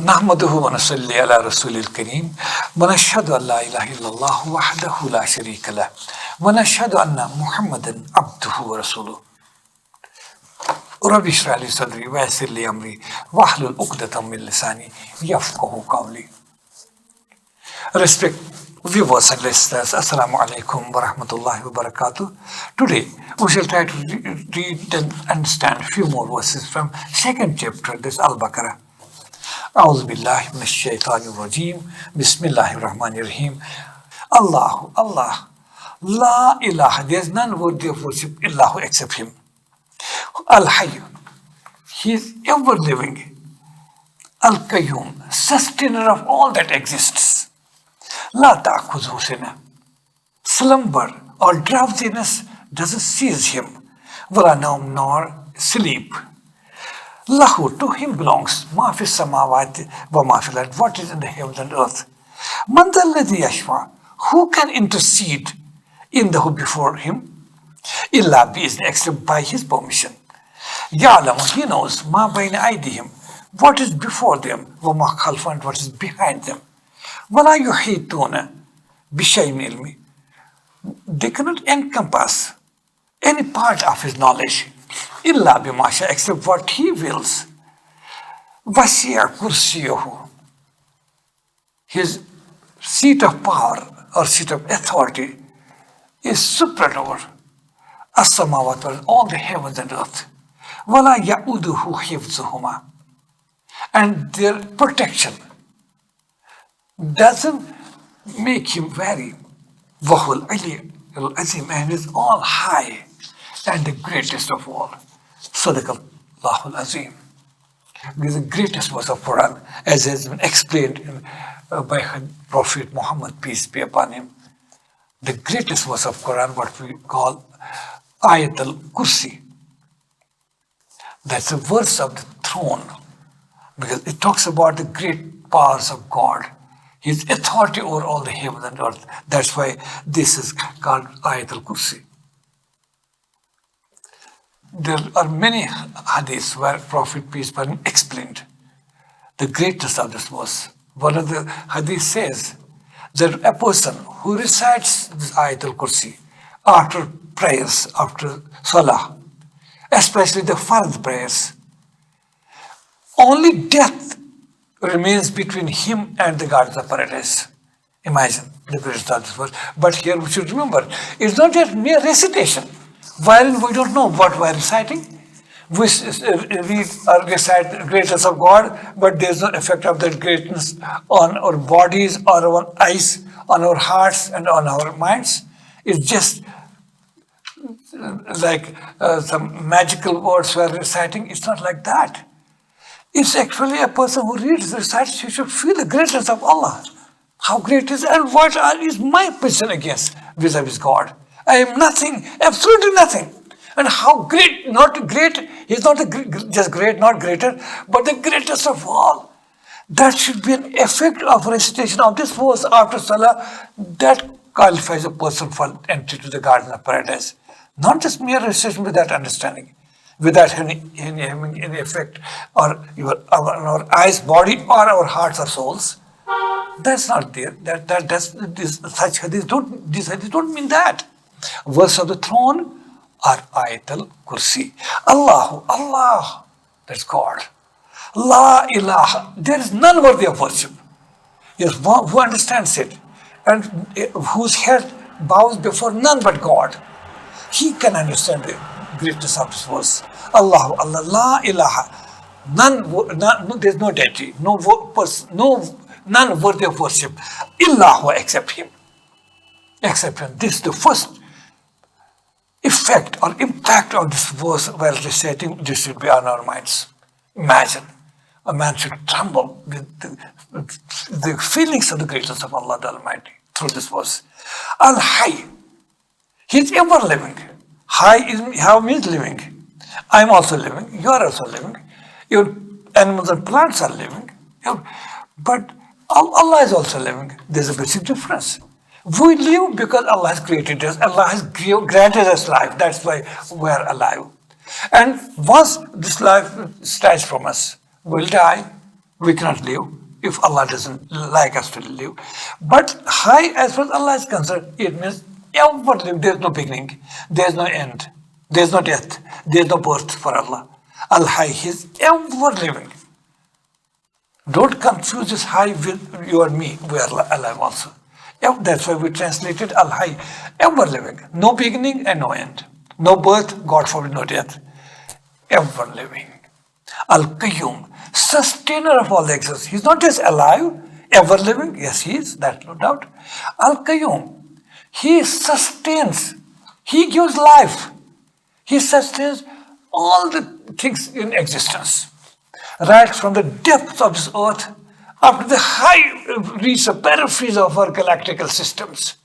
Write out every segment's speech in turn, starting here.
نحمده ونصلي على رسول الكريم ونشهد أن لا إله إلا الله وحده لا شريك له ونشهد أن محمدا عبده ورسوله رب اشرح لي صدري ويسر لي أمري واحلل عقدة من لساني يفقهوا قولي. Respect viewers and listeners, Assalamu alaikum wa rahmatullahi wa barakatuh. Today we shall try to read and understand a few more verses from second chapter, this Al-Baqarah. أعوذ بالله من الشيطان الرجيم بسم الله الرحمن الرحيم. Allah, La ilaha, there is none worthy of worship illahu except Him. Al-Hayy, He is ever living. Al-Qayyum, sustainer of all that exists. La ta'khudhuhu sinah, slumber or drowsiness doesn't seize Him. Wala nawm, nor sleep. Lahu, to Him belongs ma fi samawati wa ma fil ard, what is in the heavens and earth. Man dhal ladhi yashfa, who can intercede indahu before Him? Illa bi'izni, except by His permission. Ya'lamu, He knows ma bayna aydihim, what is before them, wa ma khalfahum, what is behind them. Wala yuhituna bi shay'in min ilmi, they cannot encompass any part of His knowledge. Illa bima sha, except what He wills. Wasi'a kursiyuhu, His seat of power or seat of authority is spread over as-samawat, all the heavens and earth. Wala ya'uduhu hifzuhuma, and their protection doesn't make Him vary. Wahul Ali al-Azim, and is all high and the greatest of all. Sadaqallahu al-Azim. This is the greatest verse of Quran, as has been explained by Prophet Muhammad, peace be upon him. The greatest verse of Quran, what we call Ayat al-Kursi. That's a verse of the throne, because it talks about the great powers of God, His authority over all the heaven and earth. That's why this is called Ayat al-Kursi. There are many hadiths where Prophet peace be upon him explained the greatness of this verse. One of the hadith says that a person who recites this Ayat al-Kursi after prayers, after salah, especially the fard prayers, only death remains between him and the gardens of paradise. Imagine the greatness of this verse. But here we should remember, it's not just mere recitation, wherein we don't know what we are reciting. We read or recite the greatness of God, but there's no effect of that greatness on our bodies, or our eyes, on our hearts, and on our minds. It's just like some magical words we are reciting. It's not like that. It's actually a person who reads the recites, he should feel the greatness of Allah. How great is it, and what is my position against vis-a-vis God? I am nothing, absolutely nothing. And how great, not great, He's not just great, not greater, but the greatest of all. That should be an effect of recitation of this verse after Salah that qualifies a person for entry to the garden of paradise. Not just mere recitation with that understanding, without having any effect on our eyes, body, or our hearts or souls. That's not there. Such hadiths don't mean that. Verse of the throne are Ayat al-Kursi. Allah, that's God. La ilaha, there is none worthy of worship. Yes, who understands it and whose head bows before none but God. He can understand the greatness of this verse. Allah, la ilaha, none, there's no deity, none worthy of worship, illahu, except Him. Except Him. This is the first effect or impact of this verse while reciting. This should be on our minds. Imagine, a man should tremble with the feelings of the greatness of Allah the Almighty through this verse. Al-Hayy, He is ever living. How means living. I am also living. You are also living. Your animals and plants are living. But Allah is also living. There's a basic difference. We live because Allah has created us. Allah has granted us life. That's why we are alive. And once this life starts from us, we'll die. We cannot live if Allah doesn't like us to live. But high, as far as Allah is concerned, it means ever living. There is no beginning, there is no end, there is no death, there is no birth for Allah. Al-High, He is ever living. Don't confuse this high with you and me. We are alive also. That's why we translated Al-High, ever living. No beginning and no end. No birth, God forbid, no death. Ever living. Al-Qayyum, sustainer of all the existence. He's not just alive, ever living. Yes, He is, that's no doubt. Al-Qayyum, He sustains. He gives life. He sustains all the things in existence. Right from the depths of this earth up to the high reach of peripheries of our galactical systems.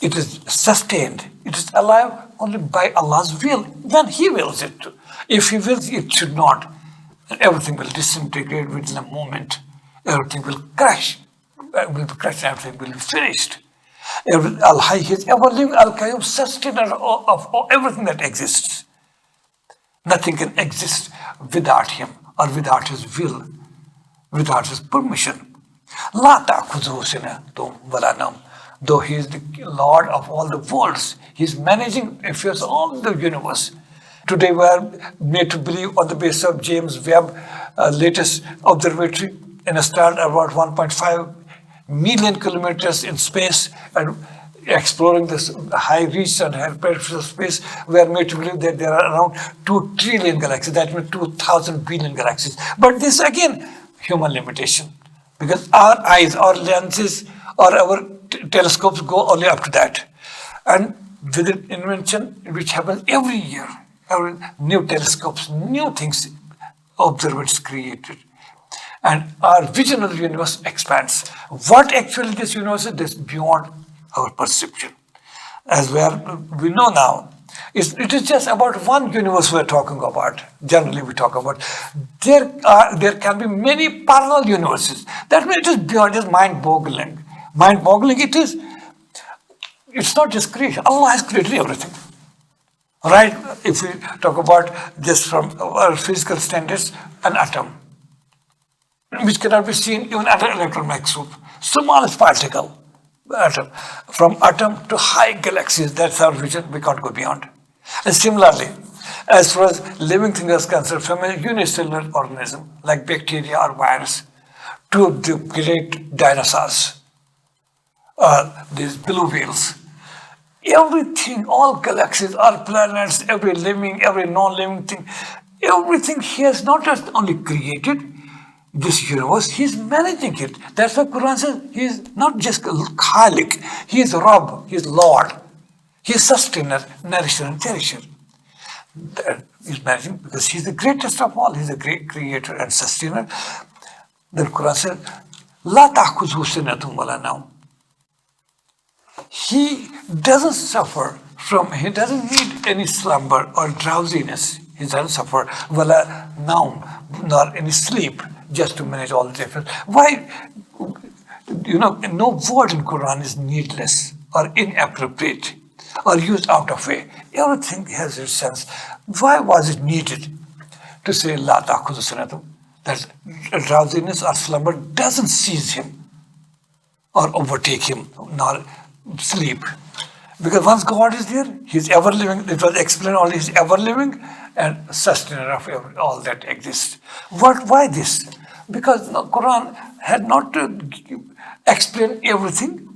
It is sustained. It is alive only by Allah's will, when He wills it to. If He wills, it should not. Everything will disintegrate within a moment. Everything will crash. Everything will be finished. Al-High, He is ever living. Al-Qayyum, sustainer of everything that exists. Nothing can exist without Him or without His will, without His permission. La ta'khudhuhu sinatun wala nawm. Though He is the Lord of all the worlds, He is managing affairs of all the universe. Today we are made to believe on the basis of James Webb latest observatory in a star about 1.5 million kilometers in space and exploring this high reach and high peripheral space, we are made to believe that there are around 2 trillion galaxies, that means 2,000 billion galaxies. But this again, human limitation, because our eyes, our lenses, or our telescopes go only up to that. And with the invention, which happens every year, every new telescopes, new things, observers created. And our vision of the universe expands. What actually this universe is beyond our perception. As we know now, it is just about one universe we are talking about. Generally we talk about. There can be many parallel universes. That means it is beyond, just mind-boggling. Mind-boggling it is. It's not just creation. Allah has created everything. Right? If we talk about just from our physical standards, an atom, which cannot be seen even at an electron microscope. Smallest particle. Atom. From atom to high galaxies, that's our vision, we can't go beyond. And similarly, as far as living things are concerned, from a unicellular organism like bacteria or virus to the great dinosaurs, these blue whales, everything, all galaxies, all planets, every living, every non-living thing, everything He has not just only created this universe, He is managing it. That's why Quran says He is not just Khalik, He is Rabb, He is Lord. He is sustainer, nourisher and cherisher. He is managing because He is the greatest of all. He is the great creator and sustainer. Then Quran says, La ta'khudhuhu sinatun wala nawm. He doesn't suffer from, He doesn't need any slumber or drowsiness. He doesn't suffer wala nawm, nor any sleep, just to manage all the different. Why? No word in Quran is needless or inappropriate or used out of way. Everything has its sense. Why was it needed to say La ta'khudhuhu sinatun? That drowsiness or slumber doesn't seize Him or overtake Him, nor sleep. Because once God is there, He is ever living. It was explained only He is ever living and sustainer of all that exists. Why this? Because the Quran had not to explain everything,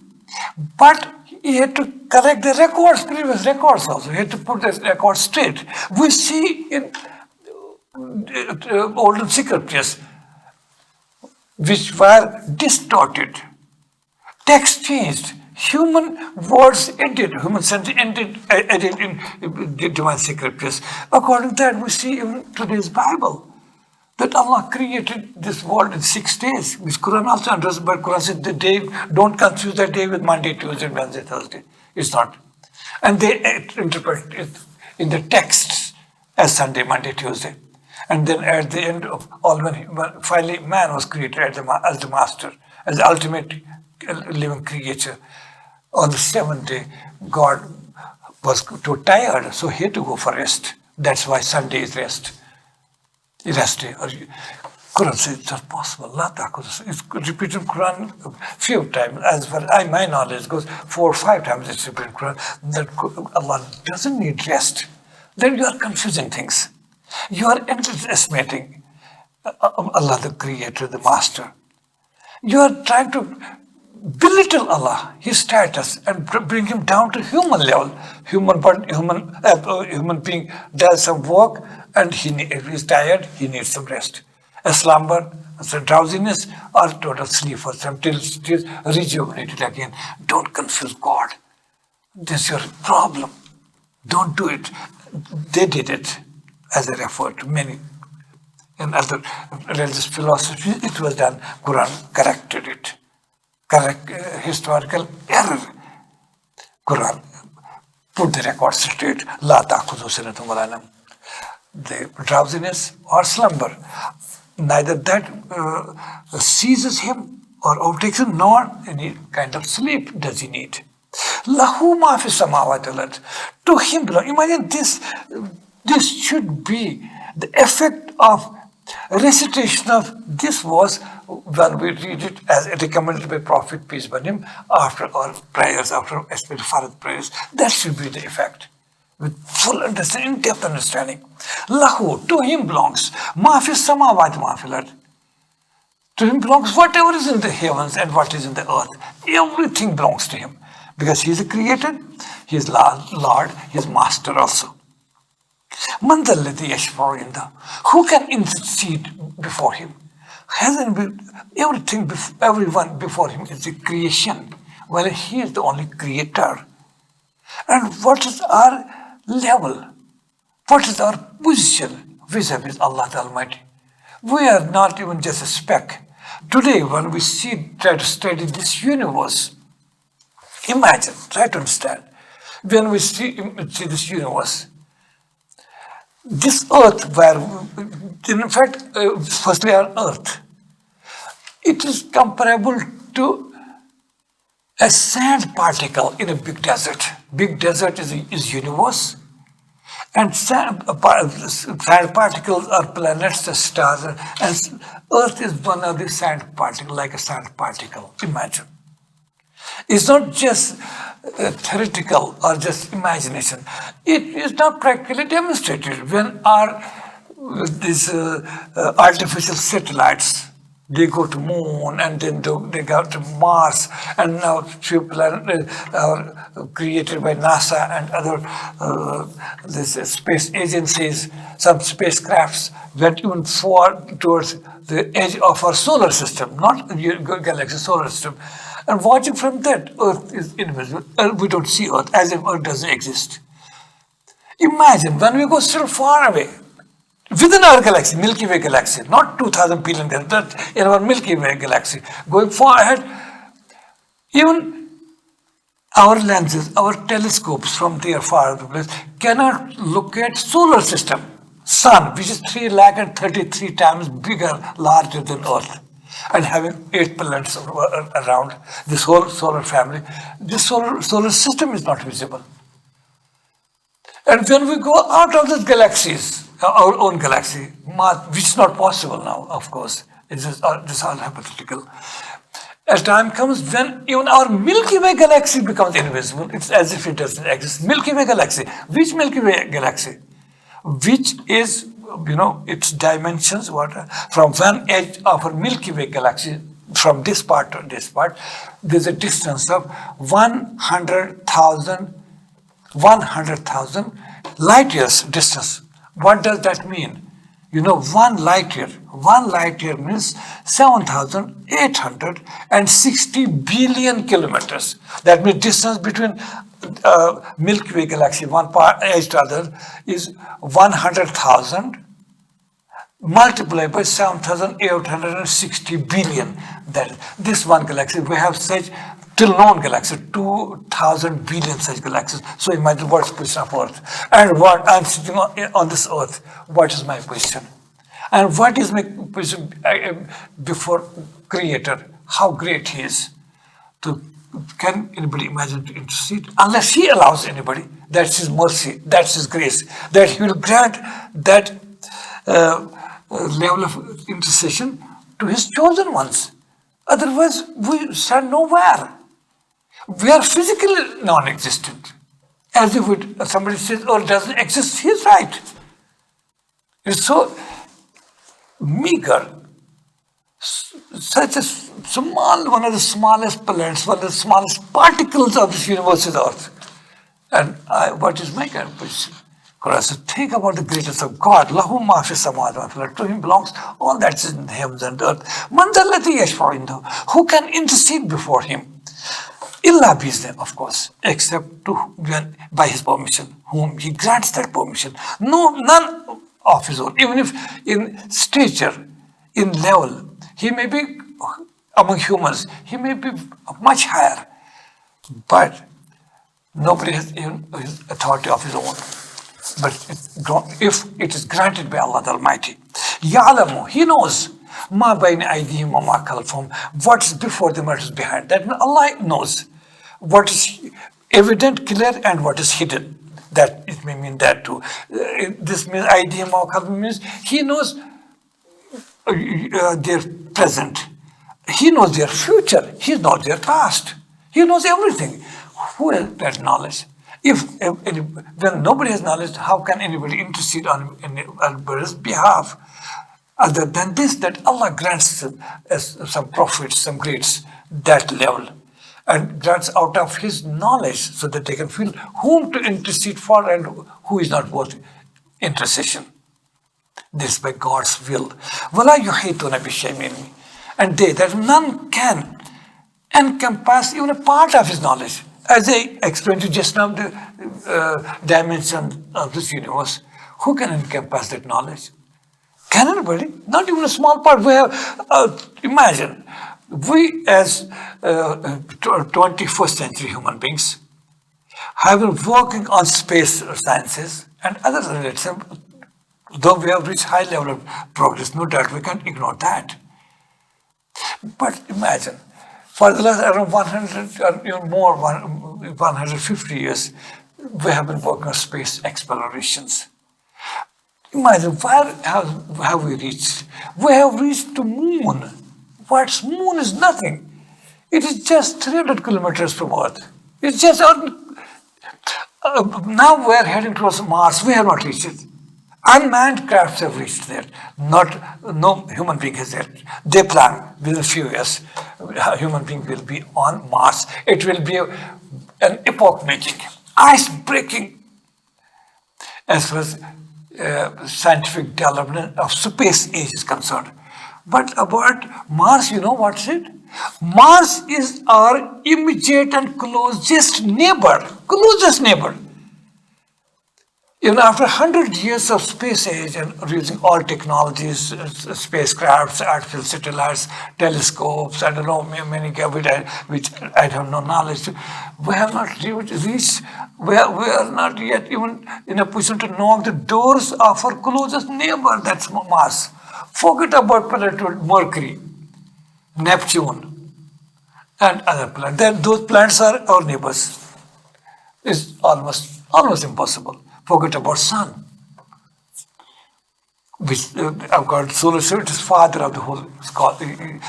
but He had to correct the records, previous records also. He had to put the records straight. We see in olden scriptures which were distorted, text changed, human words ended, human sentence ended in the divine scriptures. According to that, we see even today's Bible that Allah created this world in 6 days, which Quran also understands, but Quran says the day, don't confuse that day with Monday, Tuesday, Wednesday, Thursday. It's not. And they interpret it in the texts as Sunday, Monday, Tuesday. And then at the end of all, when finally man was created as the master, as the ultimate living creature, on the 7th day, God was too tired, so he had to go for rest. That's why Sunday is rest. resting. Or Quran says it's not possible. La ta'khudhuhu. It's repeated in Quran a few times. As far as my knowledge goes, 4 or 5 times it's repeated in Quran that Allah doesn't need rest. Then you are confusing things. You are underestimating Allah, the Creator, the Master. You are trying to belittle Allah, His status, and bring Him down to human level. Human being does some work, and if he is tired, he needs some rest. A slumber, some drowsiness, or total sleep for some till he is rejuvenated again. Don't confuse God. This is your problem. Don't do it. They did it, as I referred to many. In other religious philosophy, it was done. Quran corrected it. Correct historical error. Quran put the record straight. La ta'khudhuhu sinatun wa la nawm. The drowsiness or slumber, neither that seizes him or overtakes him, nor any kind of sleep does he need. Lahu ma fi samawati wal ard. To him belong. Imagine this. This should be the effect of recitation of this verse when we read it as recommended by Prophet, peace be upon him, after our prayers, after especially Farad prayers. That should be the effect. With full understanding, in-depth understanding. Lahu, to him belongs. Ma fi samawati ma fil ard. To him belongs whatever is in the heavens and what is in the earth. Everything belongs to him. Because he is the creator, he is Lord, he is master also. Man dhal ladhi yashfa'u indahu. Who can intercede before him? Everyone before him is the creation, while he is the only creator. And what is our level? What is our position vis-a-vis Allah the Almighty? We are not even just a speck. Today, when we try to study this universe, imagine, try to understand, when we see this universe, this earth, where, in fact, firstly our earth, it is comparable to a sand particle in a big desert. Big desert is universe, and sand particles are planets, the stars, and earth is one of the sand particles, like a sand particle. Imagine. It's not just theoretical or just imagination. It is not practically demonstrated when these artificial satellites, they go to moon and then they go to Mars, and now few planets are created by NASA and other space agencies. Some spacecrafts went even far towards the edge of our solar system, not the galaxy, solar system. And watching from that, Earth is invisible. We don't see Earth, as if Earth doesn't exist. Imagine when we go still far away, within our galaxy, Milky Way galaxy, not 2,000 billion, but in our Milky Way galaxy, going far ahead, even our lenses, our telescopes from there far place cannot look at solar system, Sun, which is 333 times bigger, larger than Earth, and having 8 planets around this whole solar family. This solar system is not visible. And when we go out of the galaxies, our own galaxy, which is not possible now, of course, this is all hypothetical. As time comes, when even our Milky Way galaxy becomes invisible, it's as if it doesn't exist. Milky Way galaxy. Which Milky Way galaxy? Which is, its dimensions, from one edge of our Milky Way galaxy, from this part to this part, there's a distance of 100,000 light years distance. What does that mean? 1 light year means 7,860 billion kilometers. That means distance between Milky Way galaxy, one part edge to other, is 100,000 multiplied by 7,860 billion. That this one galaxy, we have such till known galaxy, 2,000 billion such galaxies. So imagine what's the position of Earth. And what I'm sitting on this Earth, what is my position? And what is my position before Creator? How great He is. Can anybody imagine to intercede? Unless He allows anybody. That's His mercy, that's His grace, that He will grant that level of intercession to his chosen ones. Otherwise, we stand nowhere. We are physically non-existent. As if somebody says, oh, it doesn't exist, he's right. It's so meager, such a small, one of the smallest planets, one of the smallest particles of this universe is Earth. And what is my position? Quran says, think about the greatness of God. Lahum ma fi samawati wa fil ard. To him belongs all that is in the heavens and earth. Man dhal ladhi yashfa'u indahu. Who can intercede before him? Illa bi'izni, of course, except by his permission, whom he grants that permission. No, none of his own. Even if in stature, in level, he may be among humans, he may be much higher, but nobody has even his authority of his own. But if it is granted by Allah the Almighty, Ya'lamu, he knows, ma bayna aydihim wa ma khalfahum, what is before them, what is behind. That means Allah knows what is evident, clear, and what is hidden. That it may mean that too. This means aydihim wa khalfahum means he knows their present. He knows their future. He knows their past. He knows everything. Who has that knowledge? When nobody has knowledge, how can anybody intercede on anybody's behalf? Other than this, that Allah grants some prophets, some greats, that level, and grants out of His knowledge so that they can feel whom to intercede for and who is not worth intercession. This by God's will. وَلَا يُحِيطُونَ بِشَيْءٍ مِّنْ عِلْمِهِ. And that none can encompass even a part of His knowledge. As I explained to you just now, the dimension of this universe, who can encompass that knowledge? Can anybody? Not even a small part. We have, imagine, we as 21st century human beings have been working on space sciences and other related. Though we have reached high level of progress, no doubt we can't ignore that. But imagine, for the last around 100 or even more, 150 years, we have been working on space explorations. Imagine, where have we reached? We have reached the moon. What's moon is nothing. It is just 300 kilometers from Earth. It's just, now we are heading towards Mars. We have not reached it. Unmanned crafts have reached there. No human being has yet. They plan within a few years, a human being will be on Mars. It will be an epoch-making, ice-breaking, as far as scientific development of space age is concerned. But about Mars, you know what's it? Mars is our immediate and closest neighbor. Even after 100 years of space age and using all technologies, spacecrafts, artificial satellites, telescopes, I don't know, many which I have no knowledge, we have not reached, we are not yet even in a position to knock the doors of our closest neighbor, that's Mars. Forget about planet Mercury, Neptune, and other planets. Then those planets are our neighbors. It's almost impossible. Forget about sun, which I've got solar system, it is father of the whole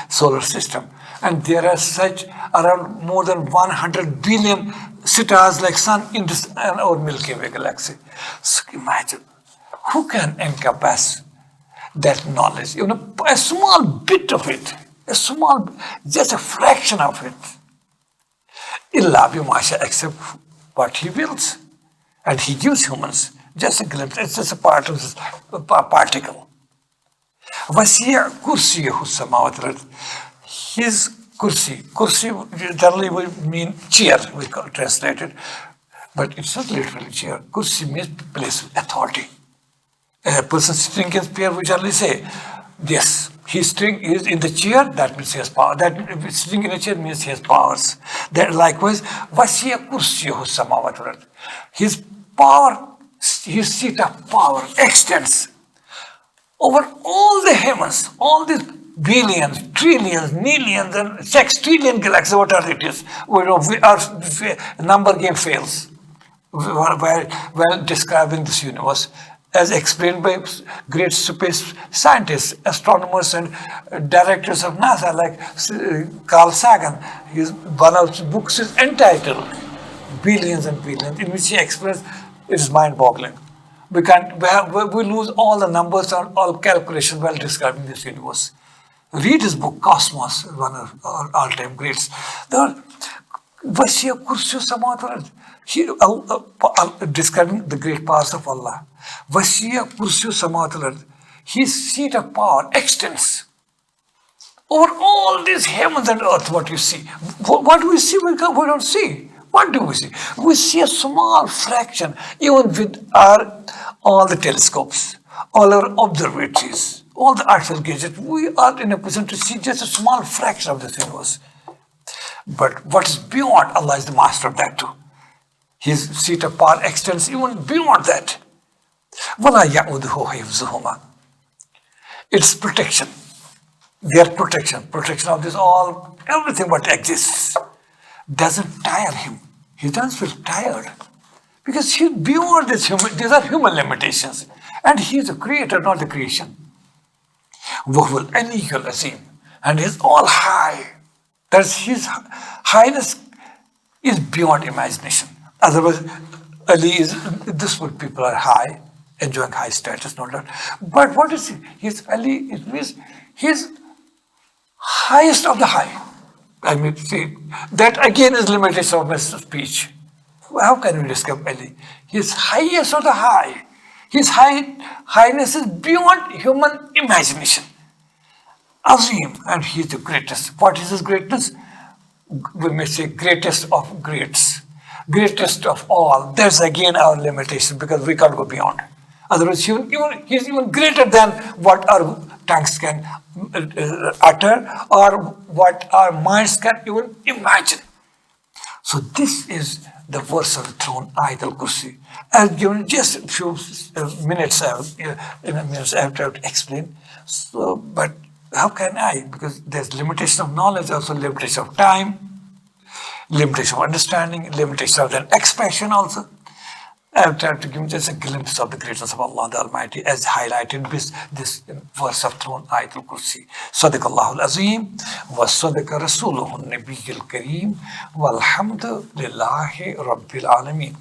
solar system. And there are such around more than 100 billion stars like sun in this our Milky Way galaxy. So imagine, who can encompass that knowledge? You know, a small bit of it, just a fraction of it. Illa bimasha, except what He wills. And He gives humans just a glimpse. It's just a part of this particle. Wasiya kursiyahu samawati wal ard. His kursi generally we mean chair, we translate it, but it's not literally chair. Kursi means place of authority. A person sitting in his chair, we generally say, yes, he's in the chair, that means he has power. That sitting in a chair means he has powers. That likewise, wasiya kursiyahu samawati wal ard. His power, His seat of power extends over all the heavens, all these billions, trillions, millions, and sextillion galaxies, whatever it is. Our number game fails while describing this universe. as explained by great space scientists, astronomers, and directors of NASA, like Carl Sagan. One of his books is entitled Billions and Billions, in which he explains it is mind-boggling. We lose all the numbers and all calculations while describing this universe. Read his book, Cosmos, one of our all-time greats. Wasiya Kursiyu Samawat wal Ard, describing the great powers of Allah. Wasiya Kursiyu Samawat wal Ard, his seat of power extends over all these heavens and earth. What you see, what do we see? We don't see. What do we see? We see a small fraction, even with all the telescopes, all our observatories, all the artificial gadgets. We are in a position to see just a small fraction of this universe. But what is beyond, Allah is the master of that too. His seat of power extends even beyond that. وَلَا يَعُودُهُ حِفْظُهُمَا. It's protection. Their protection of this all, everything what exists, doesn't tire him. He doesn't feel tired. Because he's beyond this these are human limitations. And he is the creator, not the creation. وَهُوَ الْعَلِيُّ الْعَظِيمُ. And he is all high. That's his highness is beyond imagination. Otherwise, Ali is, this would people are high, enjoying high status, no doubt. But what is he? He's Ali, it means he's highest of the high. I mean, see, that again is limitation of my speech. How can we describe Ali? He's highest of the high. His highness is beyond human imagination. Azim, and he is the greatest. What is his greatness? We may say greatest of greats, greatest of all. That's again our limitation because we can't go beyond. Otherwise, he's even greater than what our tongues can utter or what our minds can even imagine. So this is the verse of the throne, Ayat al-Kursi. I've given just a few minutes, I have to explain. So, but how can I? Because there's limitation of knowledge, also limitation of time, limitation of understanding, limitation of their expression also. I've tried to give just a glimpse of the greatness of Allah the Almighty as highlighted this verse of throne, Ayat al-Kursi. Sadaqallahu al-Azim wa sadaqa rasuluhu an-Nabiyyul Kareem walhamdulillahi Rabbil Alameen.